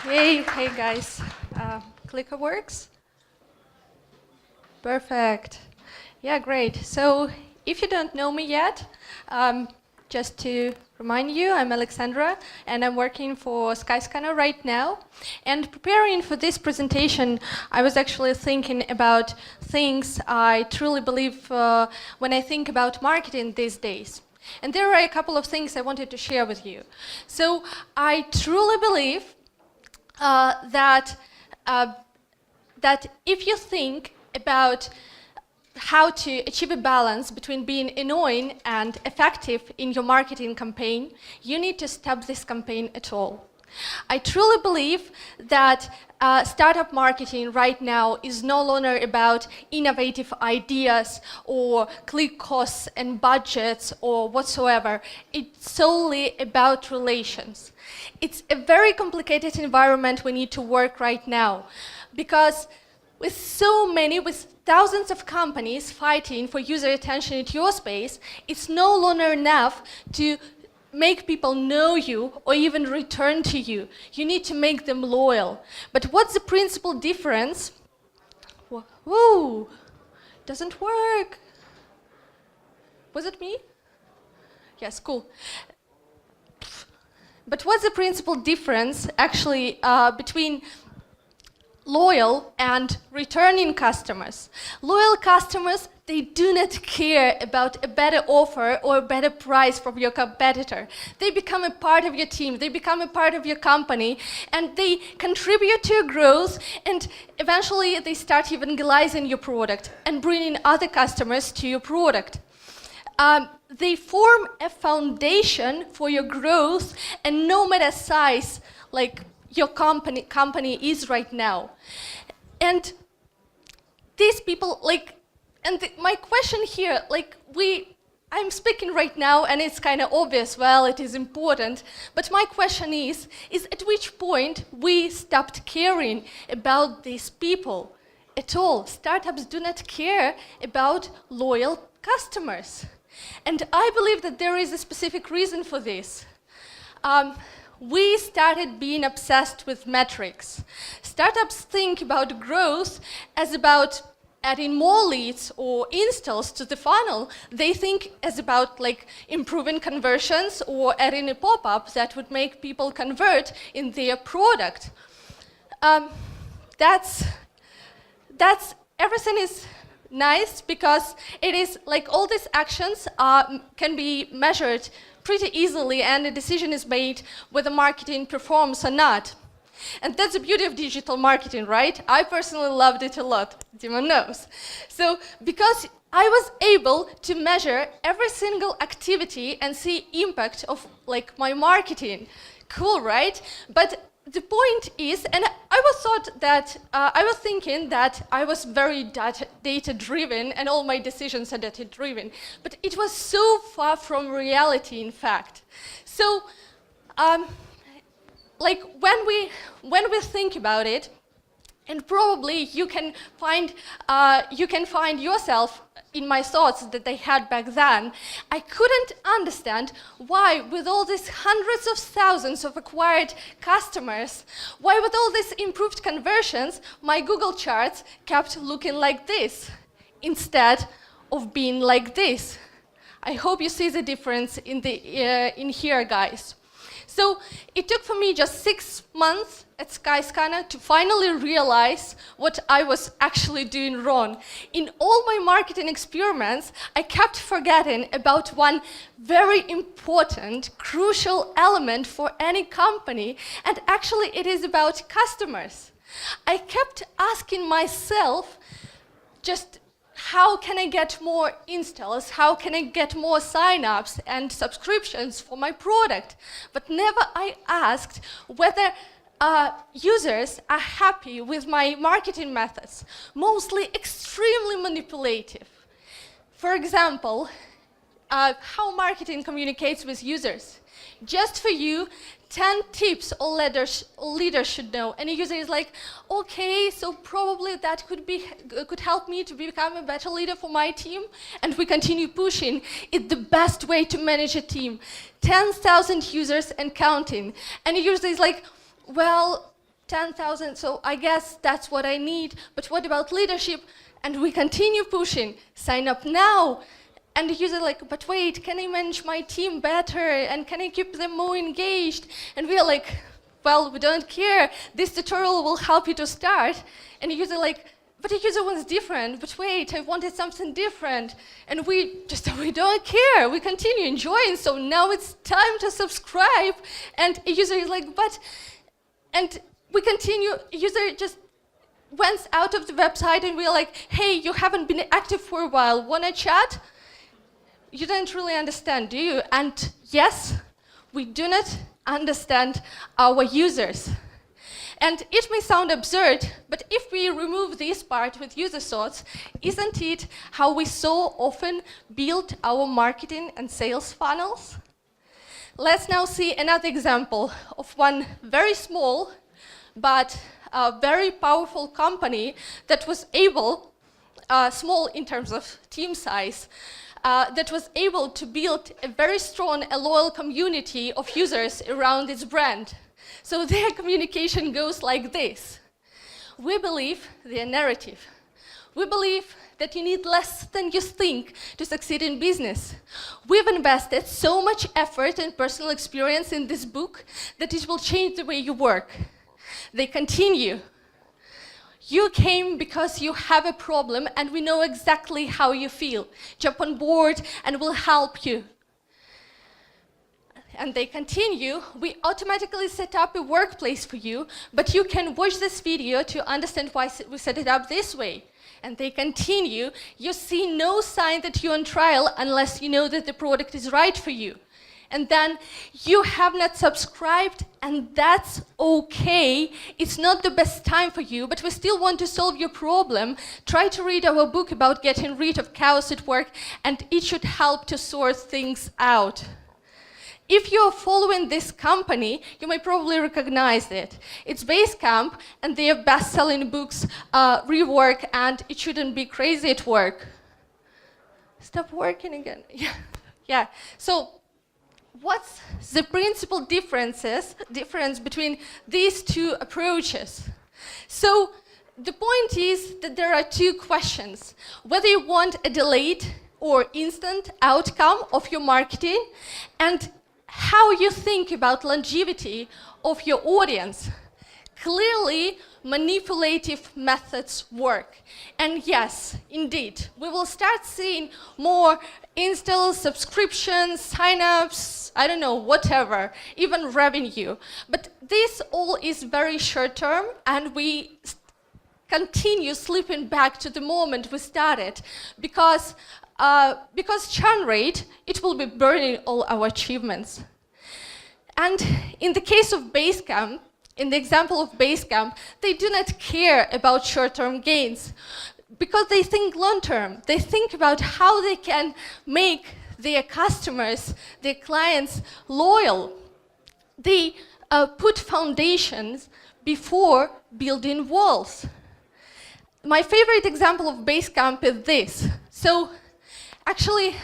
Hey guys. Clicker works? Perfect. Yeah, great. So if you don't know me yet, just to remind you, I'm Alexandra, and I'm working for Skyscanner right now. And preparing for this presentation, I was actually thinking about things I truly believe when I think about marketing these days. And there are a couple of things I wanted to share with you. So I truly believe that if you think about how to achieve a balance between being annoying and effective in your marketing campaign, you need to stop this campaign at all. I truly believe that startup marketing right now is no longer about innovative ideas or click costs and budgets or whatsoever. It's solely about relations. It's a very complicated environment we need to work right now, because with thousands of companies fighting for user attention at your space, it's no longer enough to make people know you or even return to you. You need to make them loyal. But what's the principal difference? Whoa, doesn't work. Was it me? Yes, cool. But what's the principal difference actually between loyal and returning customers? Loyal customers, they do not care about a better offer or a better price from your competitor. They become a part of your team, they become a part of your company, and they contribute to your growth, and eventually they start evangelizing your product and bringing other customers to your product. They form a foundation for your growth, and no matter size, like your company is right now. And these people, my question here, I'm speaking right now and it's kind of obvious, well, it is important, but my question is at which point we stopped caring about these people at all? Startups do not care about loyal customers. And I believe that there is a specific reason for this. We started being obsessed with metrics. Startups think about growth as about adding more leads or installs to the funnel. They think as about improving conversions or adding a pop-up that would make people convert in their product. That's everything is nice, because it is all these actions can be measured pretty easily, and a decision is made whether marketing performs or not. And that's the beauty of digital marketing, right? I personally loved it a lot. Dima knows. So because I was able to measure every single activity and see impact of my marketing. Cool, right? But the point is, and I was thinking that I was very data-driven and all my decisions are data-driven, but it was so far from reality, in fact. So, when we think about it, and probably you can find yourself in my thoughts that I had back then, I couldn't understand why, with all these hundreds of thousands of acquired customers, why with all these improved conversions, my Google charts kept looking like this, instead of being like this. I hope you see the difference in here, guys. So it took for me just 6 months at Skyscanner to finally realize what I was actually doing wrong. In all my marketing experiments, I kept forgetting about one very important, crucial element for any company, and actually it is about customers. I kept asking myself, just how can I get more installs? How can I get more sign-ups and subscriptions for my product? But never I asked whether users are happy with my marketing methods, mostly extremely manipulative. For example, how marketing communicates with users. Just for you, 10 tips all leaders should know. And a user is like, okay, so probably that could help me to become a better leader for my team. And we continue pushing. It's the best way to manage a team. 10,000 users and counting. And a user is like, well, 10,000, so I guess that's what I need, but what about leadership? And we continue pushing, sign up now. And the user like, but wait, can I manage my team better? And can I keep them more engaged? And we are like, well, we don't care. This tutorial will help you to start. And the user like, but the user wants different. But wait, I wanted something different. And we don't care. We continue enjoying. So now it's time to subscribe. And a user is like, but, and we continue. User just went out of the website, and we're like, hey, you haven't been active for a while. Wanna chat? You don't really understand, do you? And yes, we do not understand our users. And it may sound absurd, but if we remove this part with user thoughts, isn't it how we so often build our marketing and sales funnels? Let's now see another example of one very small but very powerful company that was able, small in terms of team size, that was able to build a very strong and loyal community of users around its brand. So their communication goes like this. We believe their narrative. We believe that you need less than you think to succeed in business. We've invested so much effort and personal experience in this book that it will change the way you work. They continue. You came because you have a problem and we know exactly how you feel. Jump on board and we'll help you. And they continue, we automatically set up a workplace for you, but you can watch this video to understand why we set it up this way. And they continue, you see no sign that you're on trial unless you know that the product is right for you. And then you have not subscribed, and that's okay. It's not the best time for you, but we still want to solve your problem. Try to read our book about getting rid of chaos at work, and it should help to sort things out. If you're following this company, you may probably recognize it. It's Basecamp, and they have best-selling books, Rework, and It Shouldn't Be Crazy at Work. Stop working again. Yeah. So, what's the principal difference between these two approaches? So the point is that there are two questions. Whether you want a delayed or instant outcome of your marketing, and how you think about longevity of your audience. Clearly, manipulative methods work. And yes, indeed, we will start seeing more installs, subscriptions, sign-ups, I don't know, whatever, even revenue. But this all is very short-term, and we continue slipping back to the moment we started, because churn rate, it will be burning all our achievements. And in the case of Basecamp, in the example of Basecamp, they do not care about short-term gains because they think long-term. They think about how they can make their customers, their clients, loyal. They put foundations before building walls. My favorite example of Basecamp is this. So, actually,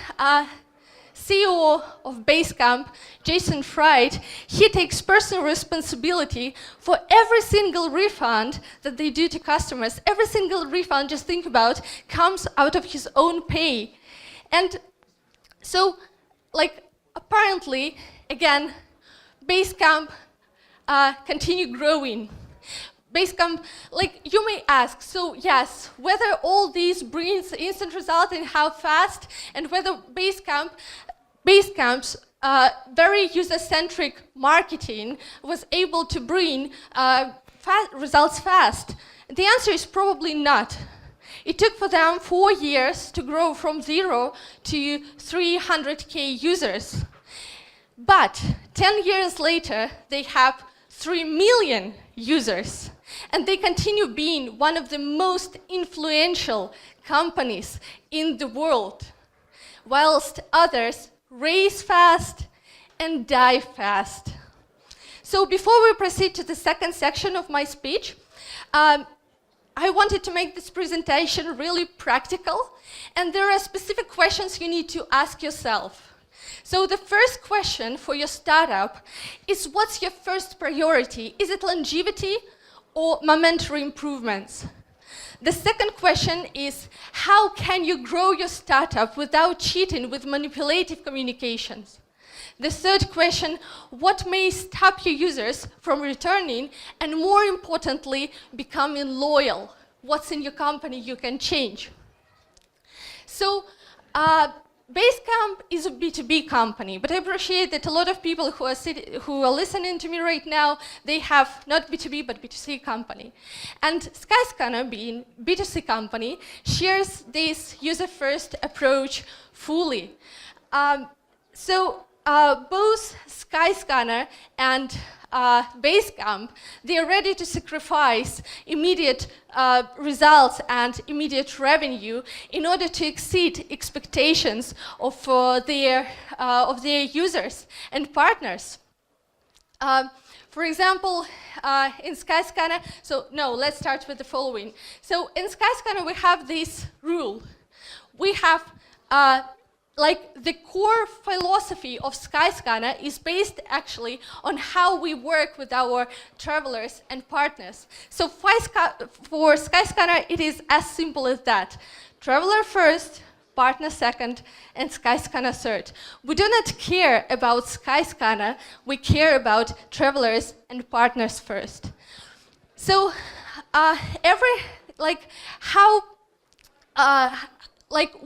CEO of Basecamp, Jason Fried, he takes personal responsibility for every single refund that they do to customers. Every single refund, just think about, comes out of his own pay. And so, apparently, again, Basecamp continue growing. Basecamp, you may ask, so yes, whether all these brings instant result and how fast, and whether Basecamp's very user-centric marketing was able to bring results fast. The answer is probably not. It took for them 4 years to grow from 0 to 300K users. But 10 years later, they have 3 million users. And they continue being one of the most influential companies in the world, whilst others raise fast and die fast. So before we proceed to the second section of my speech, I wanted to make this presentation really practical, and there are specific questions you need to ask yourself. So the first question for your startup is, what's your first priority? Is it longevity or momentary improvements. The second question is, how can you grow your startup without cheating with manipulative communications? The third question, what may stop your users from returning and, more importantly, becoming loyal? What's in your company you can change? So, Basecamp is a B2B company, but I appreciate that a lot of people who are listening to me right now, they have not B2B but B2C company. And Skyscanner, being B2C company, shares this user-first approach fully. Both Skyscanner and Basecamp, they are ready to sacrifice immediate results and immediate revenue in order to exceed expectations of their users and partners. For example, in Skyscanner, let's start with the following. So in Skyscanner, we have this rule. We have the core philosophy of Skyscanner is based actually on how we work with our travelers and partners. So for Skyscanner, it is as simple as that. Traveler first, partner second, and Skyscanner third. We do not care about Skyscanner, we care about travelers and partners first. So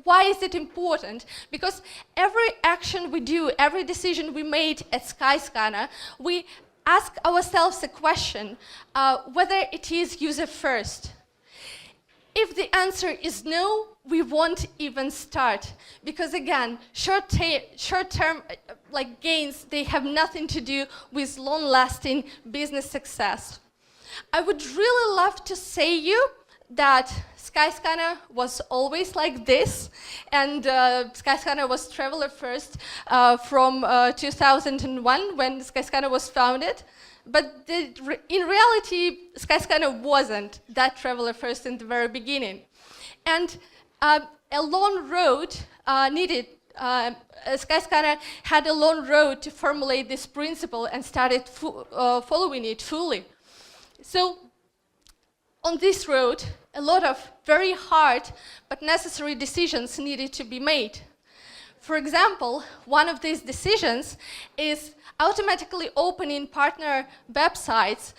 why is it important? Because every action we do, every decision we made at Skyscanner, we ask ourselves a question, whether it is user first. If the answer is no, we won't even start. Because again, short-term gains, they have nothing to do with long-lasting business success. I would really love to say you that Skyscanner was always like this, and Skyscanner was traveler first from 2001 when Skyscanner was founded. But in reality, Skyscanner wasn't that traveler first in the very beginning. And a long road Skyscanner had a long road to formulate this principle and started following it fully. So on this road, a lot of very hard but necessary decisions needed to be made. For example, one of these decisions is automatically opening partner websites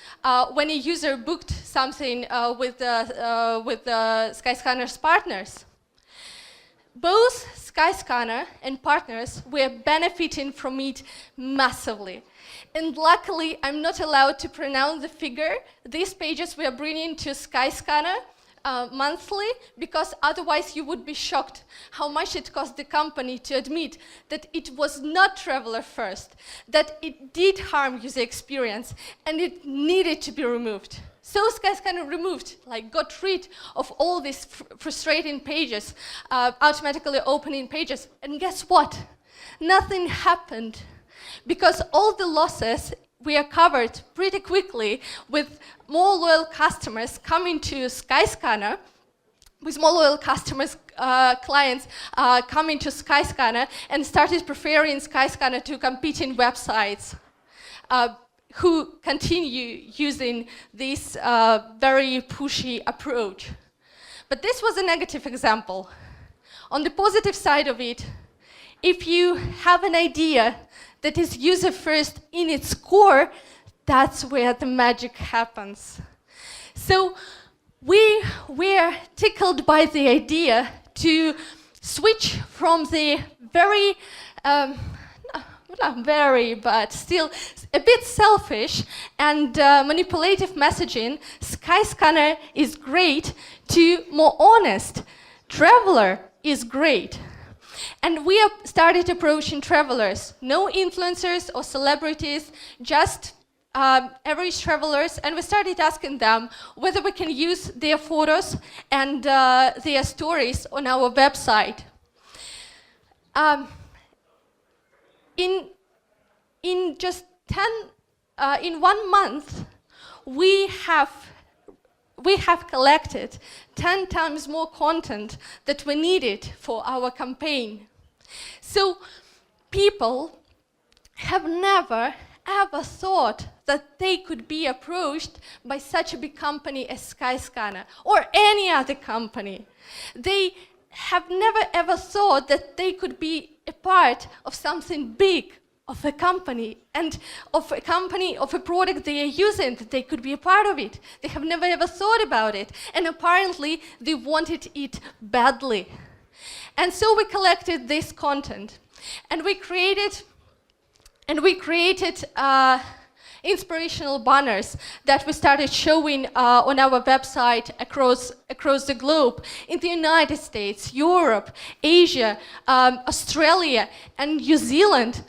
when a user booked something with Skyscanner's partners. Both Skyscanner and partners were benefiting from it massively. And luckily, I'm not allowed to pronounce the figure. These pages we are bringing to Skyscanner monthly, because otherwise you would be shocked how much it cost the company to admit that it was not traveler first, that it did harm user experience, and it needed to be removed. So Skyscanner got rid of all these frustrating pages, automatically opening pages, and guess what? Nothing happened, because all the losses we are covered pretty quickly with more loyal customers coming to Skyscanner, with more loyal customers, clients coming to Skyscanner and started preferring Skyscanner to competing websites who continue using this very pushy approach. But this was a negative example. On the positive side of it, if you have an idea that is user first in its core, that's where the magic happens. So we were tickled by the idea to switch from the very, not very, but still a bit selfish and manipulative messaging, Skyscanner is great, to more honest, traveler is great. And we started approaching travelers, no influencers or celebrities, just average travelers, and we started asking them whether we can use their photos and their stories on our website. In just 1 month, we have collected 10 times more content that we needed for our campaign. So people have never, ever thought that they could be approached by such a big company as Skyscanner or any other company. They have never ever thought that they could be a part of something big, of a company, and of a company, of a product they are using, that they could be a part of it. They have never ever thought about it, and apparently they wanted it badly. And so we collected this content, and we created inspirational banners that we started showing on our website across the globe, in the United States, Europe, Asia, Australia, and New Zealand.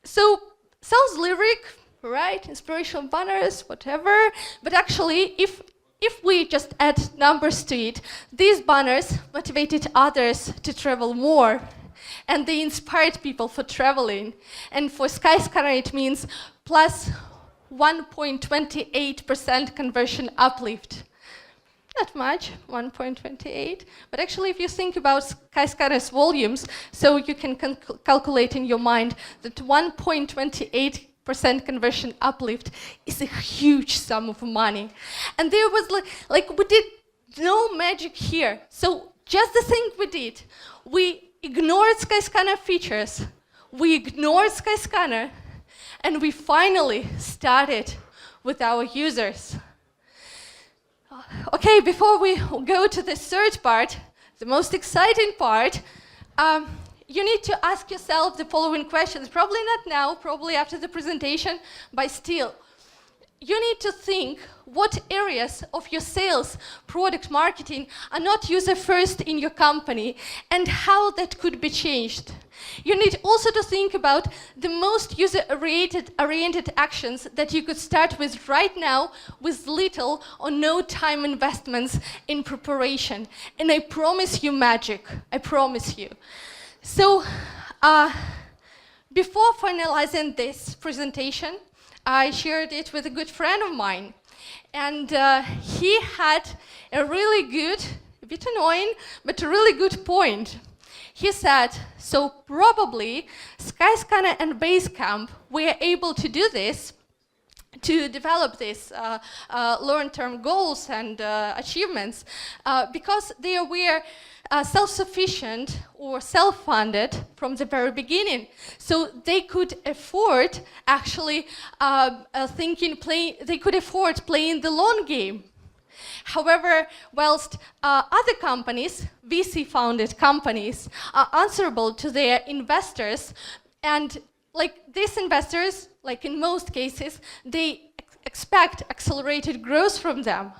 So sounds lyric, right? Inspirational banners, whatever. But actually, if we just add numbers to it, these banners motivated others to travel more. And they inspired people for traveling. And for Skyscanner, it means plus 1.28% conversion uplift. Not much, 1.28. But actually, if you think about Skyscanner's volumes, so you can calculate in your mind that 1.28% conversion uplift is a huge sum of money. And there was like we did no magic here. So just the thing we did, we ignored Skyscanner features, we ignored Skyscanner, and we finally started with our users. Okay, before we go to the third part, the most exciting part, you need to ask yourself the following questions. Probably not now, probably after the presentation, but still. You need to think what areas of your sales, product marketing are not user-first in your company and how that could be changed. You need also to think about the most user-oriented actions that you could start with right now with little or no time investments in preparation. And I promise you magic, I promise you. So, before finalizing this presentation, I shared it with a good friend of mine, and he had a really good, a bit annoying, but a really good point. He said, so probably Skyscanner and Basecamp were able to do this, to develop these long-term goals and achievements because they were self-sufficient or self-funded from the very beginning. So they could afford actually they could afford playing the long game. However, whilst other companies, VC-founded companies, are answerable to their investors, and like these investors, like in most cases, they expect accelerated growth from them.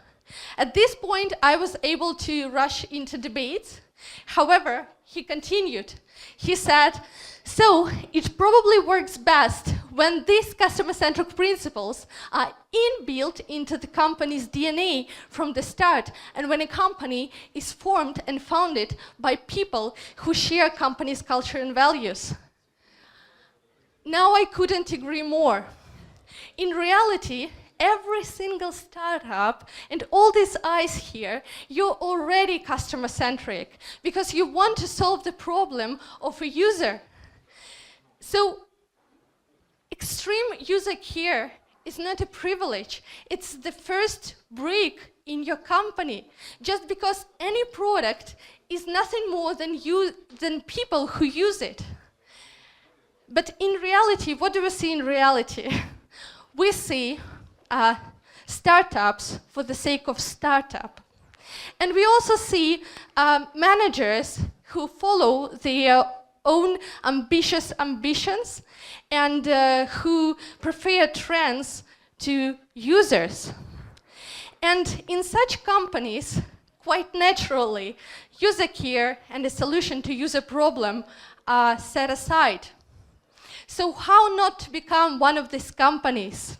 At this point, I was able to rush into debates. However, he continued. He said, so it probably works best when these customer-centric principles are inbuilt into the company's DNA from the start, and when a company is formed and founded by people who share company's culture and values. Now I couldn't agree more. In reality, every single startup and all these eyes here, you're already customer-centric because you want to solve the problem of a user. So, extreme user care is not a privilege. It's the first brick in your company. Just because any product is nothing more than people who use it. But in reality, what do we see in reality? We see startups for the sake of startup. And we also see managers who follow their own ambitious ambitions and who prefer trends to users. And in such companies, quite naturally, user care and a solution to user problem are set aside. So how not to become one of these companies?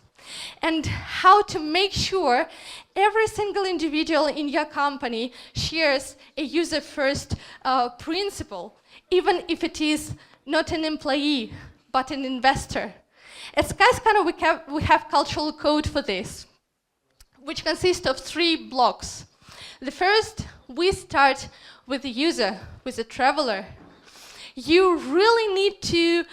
And how to make sure every single individual in your company shares a user-first principle, even if it is not an employee, but an investor. At Skyscanner, we have cultural code for this, which consists of 3 blocks. The first, we start with the user, with the traveler. You really need to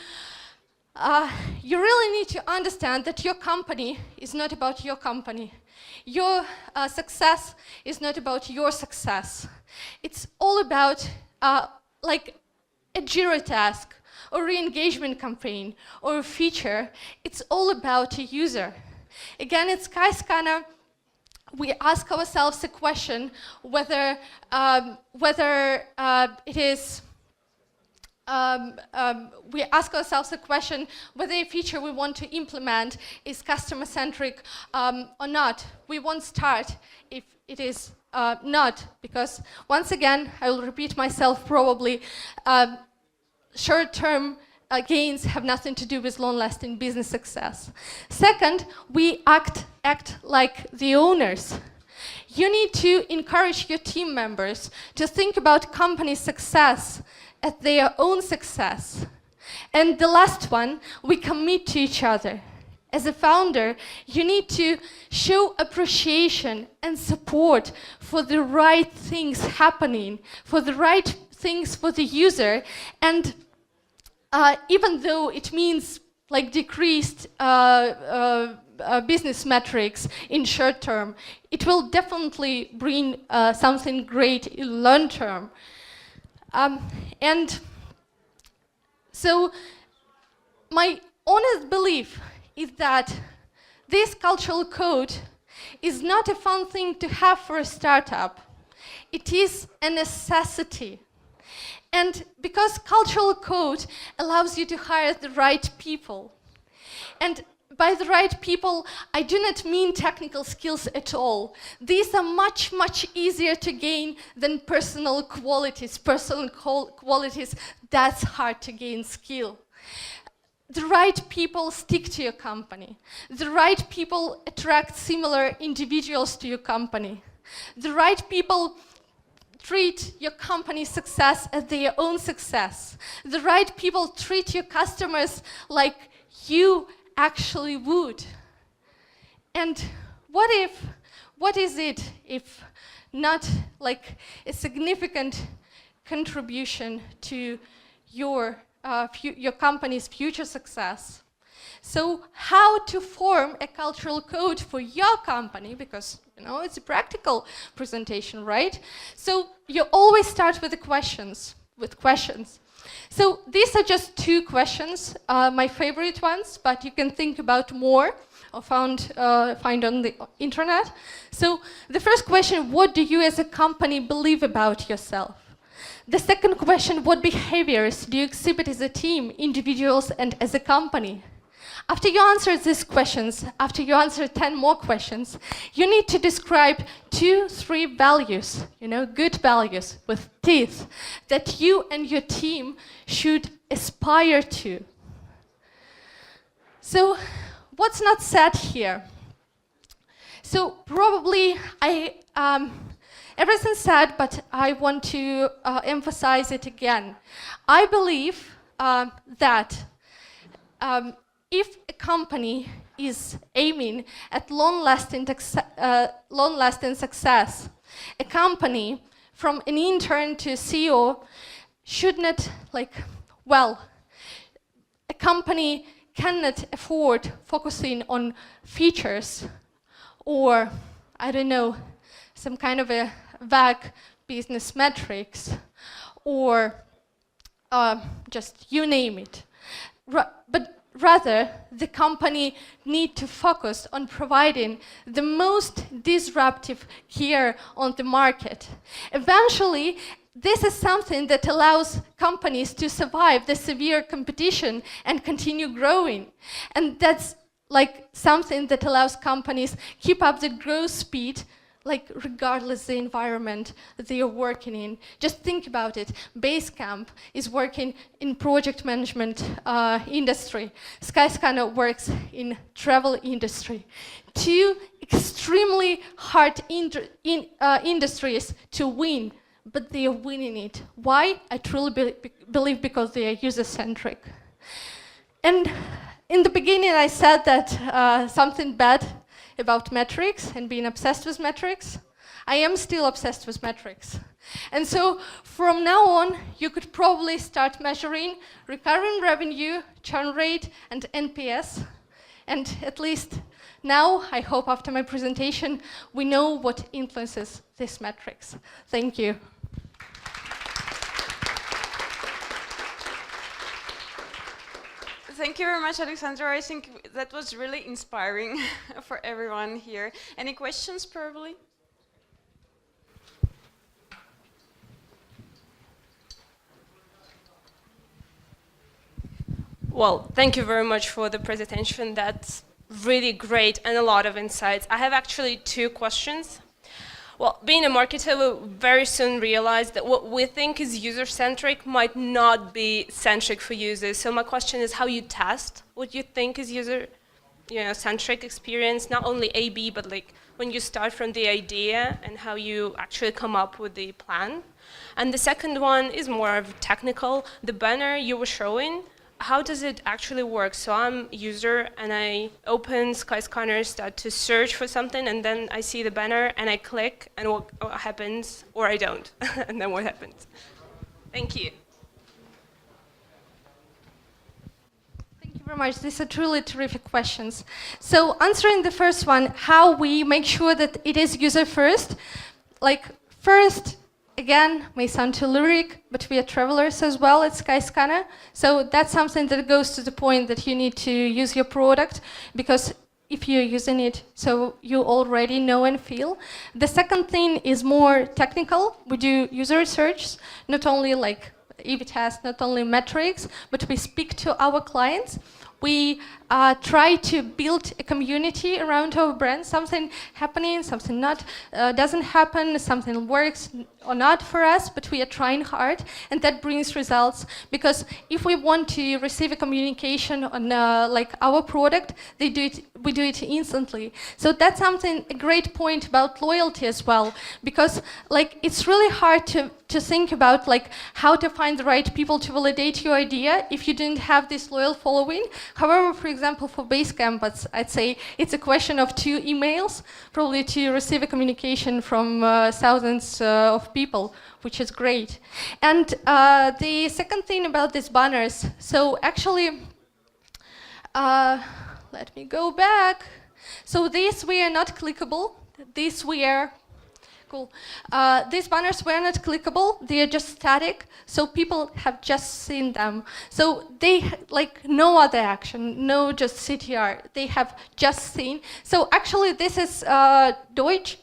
you really need to understand that your company is not about your company. Your success is not about your success. It's all about like a Jira task or re-engagement campaign or a feature. It's all about a user. Again, at Skyscanner, we ask ourselves a question whether it is we ask ourselves a question whether a feature we want to implement is customer-centric or not. We won't start if it is not, because once again, I will repeat myself probably, short-term gains have nothing to do with long-lasting business success. Second, we act like the owners. You need to encourage your team members to think about company success as their own success. And the last one, we commit to each other. As a founder, you need to show appreciation and support for the right things happening, for the right things for the user, and even though it means like decreased business metrics in short term, it will definitely bring something great in long term. And so my honest belief is that this cultural code is not a fun thing to have for a startup. It is a necessity. And because cultural code allows you to hire the right people. And by the right people, I do not mean technical skills at all. These are much, much easier to gain than personal qualities. Personal qualities, that's hard to gain skill. The right people stick to your company. The right people attract similar individuals to your company. The right people treat your company's success as their own success. The right people treat your customers like you actually would. And what is it if not like a significant contribution to your company's future success? So how to form a cultural code for your company, because it's a practical presentation, right? So you always start with the questions, So these are just 2 questions, my favorite ones, but you can think about more or find on the internet. So the first question, what do you as a company believe about yourself? The second question, what behaviors do you exhibit as a team, individuals, and as a company? After you answer these questions, after you answer 10 more questions, you need to describe 2, 3 values, good values with teeth, that you and your team should aspire to. So, what's not said here? So, probably everything's said, but I want to emphasize it again. I believe that if a company is aiming at long-lasting success, a company from an intern to CEO should not, a company cannot afford focusing on features or, I don't know, some kind of a vague business metrics or just you name it. But rather, the company need to focus on providing the most disruptive care on the market. Eventually, this is something that allows companies to survive the severe competition and continue growing. And that's something that allows companies keep up the growth speed regardless the environment that they are working in. Just think about it. Basecamp is working in project management industry. Skyscanner works in travel industry. 2 extremely hard industries to win, but they are winning it. Why? I truly believe because they are user-centric. And in the beginning I said that something bad about metrics and being obsessed with metrics. I am still obsessed with metrics. And so from now on, you could probably start measuring recurring revenue, churn rate, and NPS. And at least now, I hope after my presentation, we know what influences these metrics. Thank you. Thank you very much, Alexandra. I think that was really inspiring for everyone here. Any questions, probably? Well, thank you very much for the presentation. That's really great and a lot of insights. I have actually 2 questions. Well, being a marketer, we very soon realized that what we think is user-centric might not be centric for users. So my question is how you test what you think is user-centric experience, not only A/B, but like when you start from the idea and how you actually come up with the plan. And the second one is more of technical. The banner you were showing, how does it actually work? So I'm a user and I open Skyscanner, start to search for something, and then I see the banner and I click, and what happens? Or I don't, and then what happens? Thank you. Thank you very much. These are truly terrific questions. So answering the first one, how we make sure that it is user first. Like first, again, may sound too lyric, but we are travelers as well at Skyscanner. So that's something that goes to the point that you need to use your product, because if you're using it, so you already know and feel. The second thing is more technical. We do user research, not only like A/B tests, not only metrics, but we speak to our clients. We try to build a community around our brand, something happening, something not, doesn't happen, something works or not for us, but we are trying hard, and that brings results. Because if we want to receive a communication on like our product, we do it instantly. So that's something, a great point about loyalty as well, because like it's really hard to think about like how to find the right people to validate your idea if you didn't have this loyal following. However, for example, for Basecamp, I'd say it's a question of 2 emails, probably to receive a communication from thousands of people, which is great. And the second thing about these banners, so actually, let me go back. So these were not clickable. These were cool. These banners were not clickable, they are just static, so people have just seen them. So they, like no other action, no just CTR, they have just seen. So actually this is Deutsch,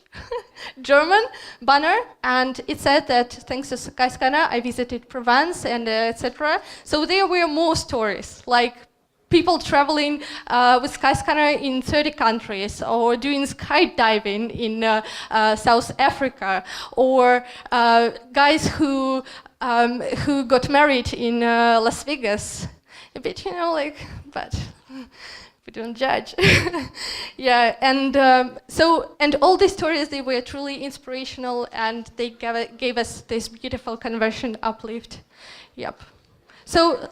German banner, and it said that thanks to Skyscanner I visited Provence and etc. So there were more stories, like people traveling with Skyscanner in 30 countries, or doing skydiving in South Africa, or guys who got married in Las Vegas. A bit, like, but we don't judge. Yeah, and and all these stories, they were truly inspirational, and they gave us this beautiful conversion uplift. Yep. So,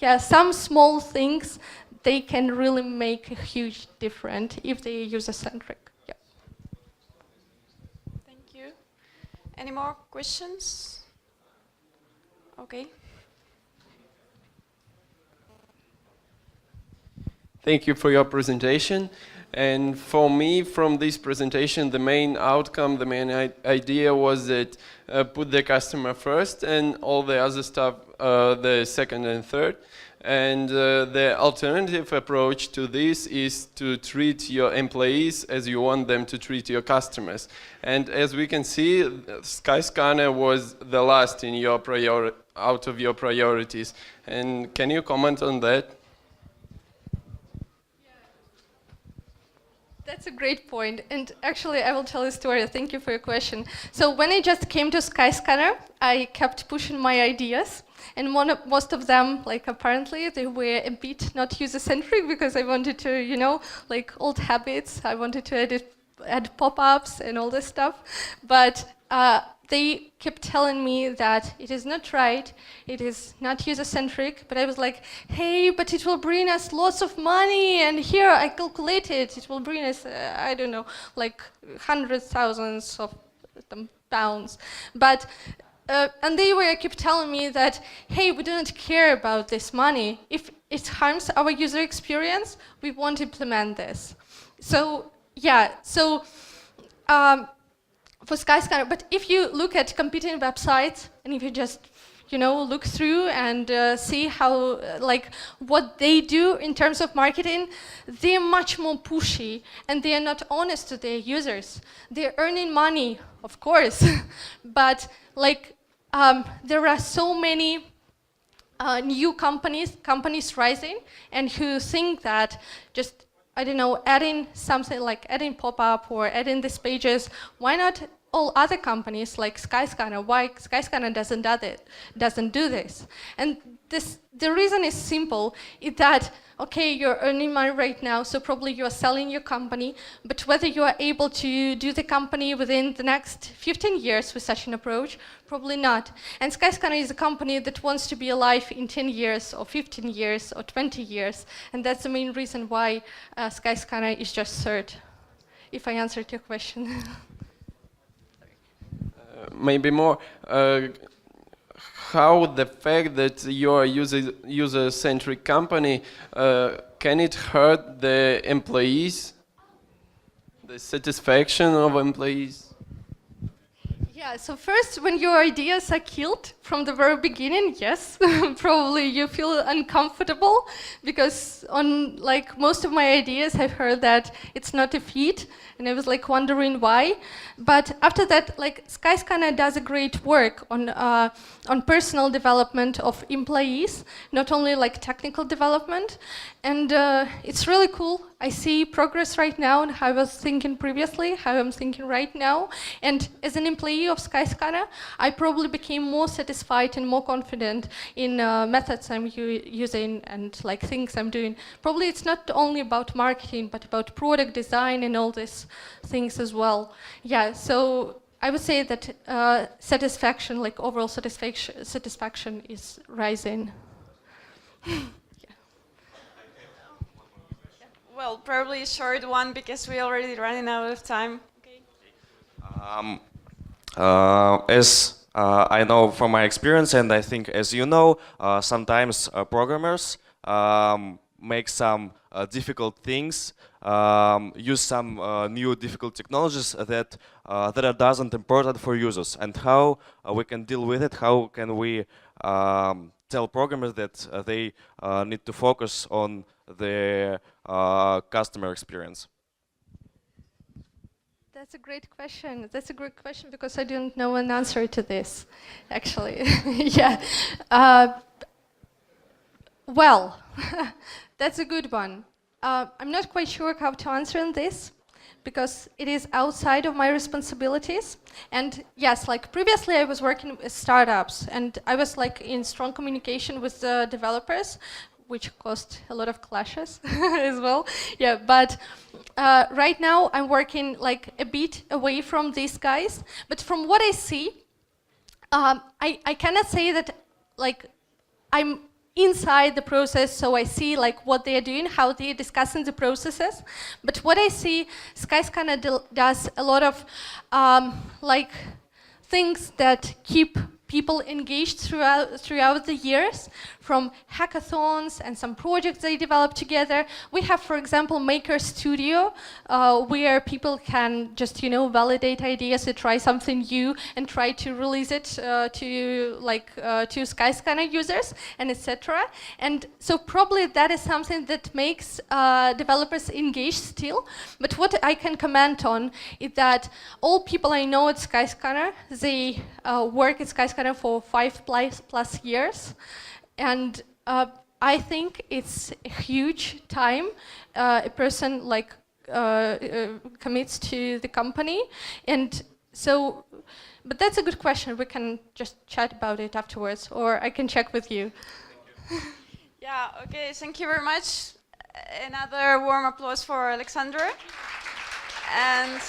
yeah, some small things, they can really make a huge difference if they are user-centric. Yeah. Thank you. Any more questions? Okay. Thank you for your presentation. And for me, from this presentation, the main outcome, the main idea was that put the customer first and all the other stuff the second and third. And the alternative approach to this is to treat your employees as you want them to treat your customers. And as we can see, Skyscanner was the last in your out of your priorities. And can you comment on that? That's a great point, and actually I will tell a story. Thank you for your question. So when I just came to Skyscanner, I kept pushing my ideas, and most of them, like apparently, they were a bit not user-centric, because I wanted to, like old habits, I wanted to add pop-ups and all this stuff, but they kept telling me that it is not right, it is not user-centric, but I was like, hey, but it will bring us lots of money, and here I calculated it will bring us, I don't know, like hundreds, thousands of pounds. But and they keep telling me that, hey, we don't care about this money. If it harms our user experience, we won't implement this. So yeah, so for Skyscanner, but if you look at competing websites and if you just look through and see how what they do in terms of marketing, they're much more pushy and they are not honest to their users. They're earning money, of course, but there are so many new companies rising, and who think that just, I don't know, adding something like adding pop-up or adding these pages, why not all other companies like Skyscanner? Why Skyscanner doesn't do this? And the reason is simple, is that, okay, you're earning money right now, so probably you are selling your company, but whether you are able to do the company within the next 15 years with such an approach, probably not. And Skyscanner is a company that wants to be alive in 10 years or 15 years or 20 years, and that's the main reason why Skyscanner is just third, if I answered your question. Maybe more, how the fact that you're a user-centric company, can it hurt the employees, the satisfaction of employees? Yeah, so first, when your ideas are killed from the very beginning, yes, probably you feel uncomfortable, because on most of my ideas, I've heard that it's not a fit, and I was wondering why. But after that, Skyscanner does a great work on personal development of employees, not only technical development, and it's really cool. I see progress right now in how I was thinking previously, how I'm thinking right now, and as an employee of Skyscanner, I probably became more satisfied and more confident in methods I'm using and things I'm doing. Probably it's not only about marketing, but about product design and all these things as well. Yeah, so I would say that satisfaction, overall satisfaction is rising. Well, probably a short one because we're already running out of time. Okay. As I know from my experience, and I think as you know, sometimes programmers make some difficult things, use some new difficult technologies that doesn't important for users, and how we can deal with it. How can we tell programmers that they need to focus on the customer experience? That's a great question. That's a great question because I didn't know an answer to this, actually. Yeah. Well, that's a good one. I'm not quite sure how to answer this because it is outside of my responsibilities. And yes, previously I was working with startups and I was in strong communication with the developers, which caused a lot of clashes as well. Yeah, but right now I'm working a bit away from these guys. But from what I see, I cannot say that I'm inside the process, so I see what they are doing, how they are discussing the processes. But what I see, Skyscanner does a lot of things that keep people engaged throughout the years, from hackathons and some projects they develop together. We have, for example, Maker Studio, where people can just, validate ideas, to try something new and try to release it to Skyscanner users and etc. And so probably that is something that makes developers engaged still. But what I can comment on is that all people I know at Skyscanner, they work at Skyscanner for 5+ years, and I think it's a huge time a person commits to the company, and so. But that's a good question. We can just chat about it afterwards, or I can check with you. Yeah. Okay. Thank you very much. Another warm applause for Alexandra, and.